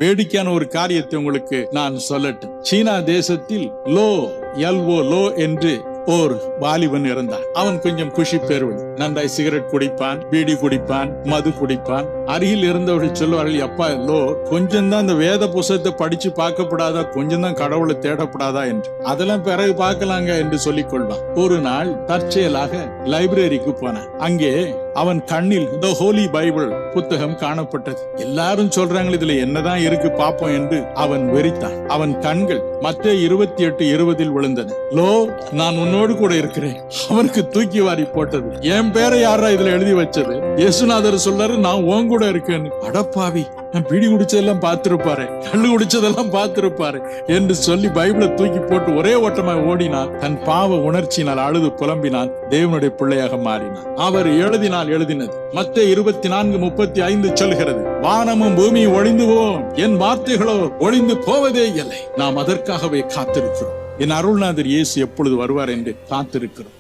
வேடிக்கையான ஒரு காரியத்தை உங்களுக்கு நான் சொல்லட்டும். சீனா தேசத்தில் லோ என்று ஓர் வாலிபன் இருந்தான். அவன் கொஞ்சம் குஷி பேர்வன். நன்றாய் சிகரெட் குடிப்பான், பீடி குடிப்பான், மது குடிப்பான். அருகில் இருந்தவர்கள் சொல்வார்கள், அப்பா லோ, கொஞ்சம் தான் இந்த வேத புஸ்தகத்தை படிச்சு பார்க்கப்படாதா, கொஞ்சம் தான் கடவுளை தேடப்படாதா என்று. அதெல்லாம் பிறகு பார்க்கலாங்க என்று சொல்லிக் கொள்வான். ஒரு நாள் தற்செயலாக லைப்ரரிக்கு போனான். அங்கே அவன் கண்ணில் தி ஹோலி பைபிள் புத்தகம் காணப்பட்டது. எல்லாரும் சொல்றாங்க இதுல என்னதான் இருக்கு பாப்போம் என்று அவன் வெறித்தான். அவன் கண்கள் மத்தேயு 28:20 விழுந்தன. லோ, நான் உன்னோடு கூட இருக்கிறேன். அவனுக்கு தூக்கி வாரி போட்டது. என் பேரை யாரா இதுல எழுதி வச்சது? இயேசுநாதர் சொல்றாரு, நான் உன் கூட இருக்கேன்னு. அடப்பாவி, நான் பீடி குடிச்சதெல்லாம் பார்த்திருப்பாரு, கள்ளு குடிச்சதெல்லாம் பார்த்திருப்பாரு என்று சொல்லி பைபிளை தூக்கி போட்டு ஒரே ஓட்டமாக ஓடினான். தன் பாவ உணர்ச்சியினால் அழுது புலம்பினான். தேவனுடைய பிள்ளையாக மாறினான். அவர் எழுதினது மத்தேயு 24:35 சொல்கிறது, வானமும் பூமியும் ஒழிந்து போவோம், என் வார்த்தைகளோ ஒழிந்து போவதே இல்லை. நாம் அதற்காகவே காத்திருக்கிறோம். என் அருள்நாதர் இயேசு எப்பொழுது வருவார் என்று காத்திருக்கிறோம்.